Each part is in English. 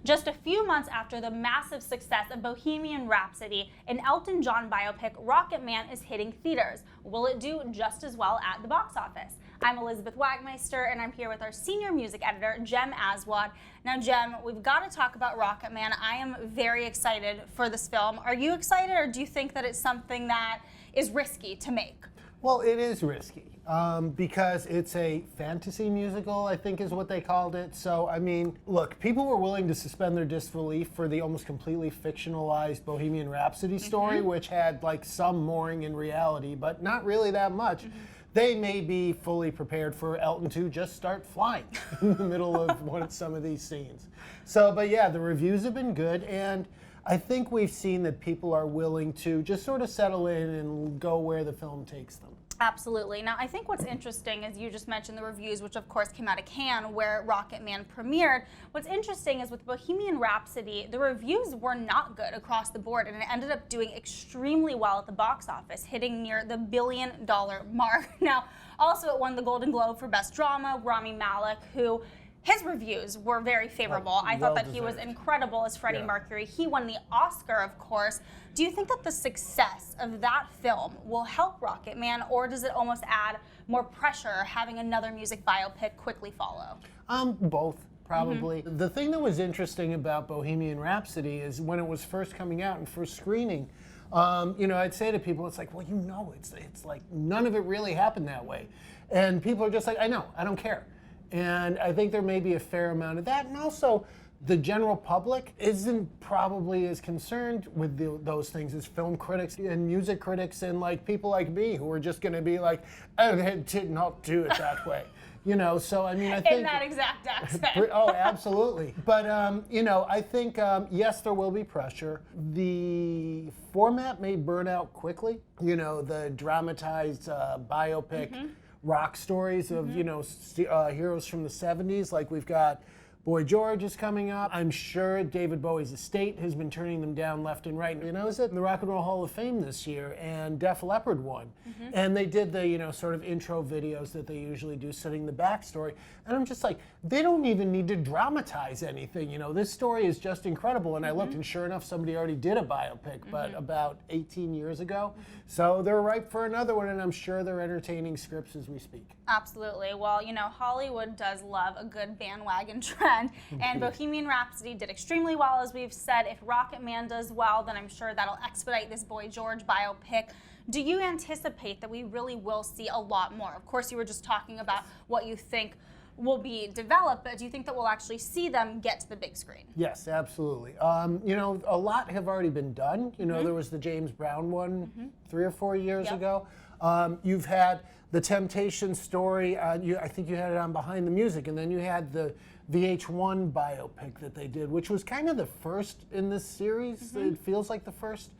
Just a few months after the massive success of Bohemian Rhapsody, an Elton John biopic, Rocketman, is hitting theaters. Will it do just as well at the box office? I'm Elizabeth Wagmeister, and I'm here with our senior music editor, Jem Aswad. Now, Jem, we've got to talk about Rocketman. I am very excited for this film. Are you excited, or do you think that it's something that is risky to make? Well, it is risky because it's a fantasy musical, I think is what they called it. So, I mean, look, people were willing to suspend their disbelief for the almost completely fictionalized Bohemian Rhapsody story, which had like some mooring in reality, but not really that much. They may be fully prepared for Elton to just start flying in the middle of some of these scenes. So, but yeah, the reviews have been good, and I think we've seen that people are willing to just sort of settle in and go where the film takes them. Absolutely. Now, I think what's interesting is you just mentioned the reviews, which of course came out of Cannes, where Rocketman premiered. What's interesting is with Bohemian Rhapsody, the reviews were not good across the board, and it ended up doing extremely well at the box office, hitting near the $1 billion mark. Now, also it won the Golden Globe for Best Drama. Rami Malek, who his reviews were very favorable. I thought that he was incredible as Freddie Mercury. He won the Oscar, of course. Do you think that the success of that film will help Rocketman, or does it almost add more pressure having another music biopic quickly follow? Both, probably. The thing that was interesting about Bohemian Rhapsody is when it was first coming out and first screening, you know, I'd say to people, it's like, well, you know, it's like none of it really happened that way. And people are just like, I know, I don't care. And I think there may be a fair amount of that. And also, the general public isn't probably as concerned with those things as film critics and music critics and like people like me who are just going to be like, oh, they did not do it that way. You know, so I mean, I think... In that exact accent. Oh, absolutely. But, you know, I think, yes, there will be pressure. The format may burn out quickly. You know, the dramatized biopic rock stories of, you know, heroes from the 70s. Like we've got Boy George is coming up. I'm sure David Bowie's estate has been turning them down left and right. You know, I was at the Rock and Roll Hall of Fame this year, and Def Leppard won. And they did the, you know, sort of intro videos that they usually do, setting the backstory. And I'm just like, they don't even need to dramatize anything. You know, this story is just incredible. And I looked, and sure enough, somebody already did a biopic, but about 18 years ago. So they're ripe for another one, and I'm sure they're entertaining scripts as we speak. Absolutely. Well, you know, Hollywood does love a good bandwagon trend, and Bohemian Rhapsody did extremely well, as we've said. If Rocketman does well, then I'm sure that'll expedite this Boy George biopic. Do you anticipate that we really will see a lot more? Of course, you were just talking about what you think will be developed, but do you think that we'll actually see them get to the big screen? Yes, absolutely. You know, a lot have already been done. You know, there was the James Brown one 3 or 4 years ago. You've had the Temptation story. I think you had it on Behind the Music, and then you had the VH1 biopic that they did, which was kind of the first in this series. It feels like the first.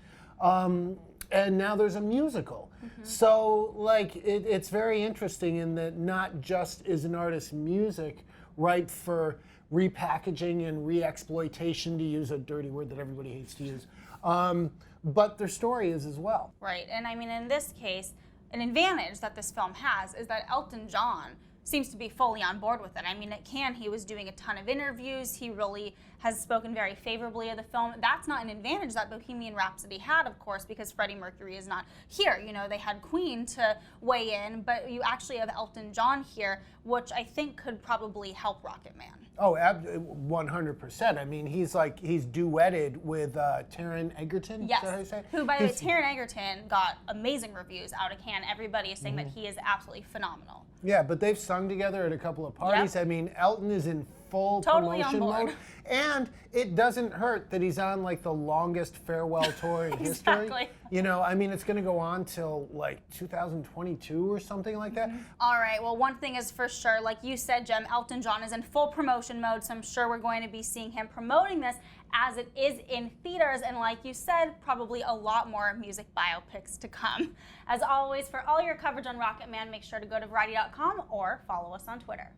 And now there's a musical. So, like, it's very interesting in that not just is an artist's music ripe for repackaging and re-exploitation, to use a dirty word that everybody hates to use, but their story is as well. Right, and I mean, in this case, an advantage that this film has is that Elton John seems to be fully on board with it. I mean, at Cannes, he was doing a ton of interviews. He really has spoken very favorably of the film. That's not an advantage that Bohemian Rhapsody had, of course, because Freddie Mercury is not here. You know, they had Queen to weigh in, but you actually have Elton John here, which I think could probably help Rocketman. Oh, 100%. I mean, he's duetted with Taron Egerton. Yes, is that how you say it? who, by the way, Taron Egerton got amazing reviews out of Cannes. Everybody is saying that he is absolutely phenomenal. Yeah, but they've sung together at a couple of parties. I mean, Elton is in full promotion mode. And it doesn't hurt that he's on like the longest farewell tour in history. You know, I mean, it's going to go on till like 2022 or something like that. All right, well, one thing is for sure, like you said, Jem, Elton John is in full promotion mode, so I'm sure we're going to be seeing him promoting this as it is in theaters, and like you said, probably a lot more music biopics to come. As always, for all your coverage on Rocketman, make sure to go to Variety.com or follow us on Twitter.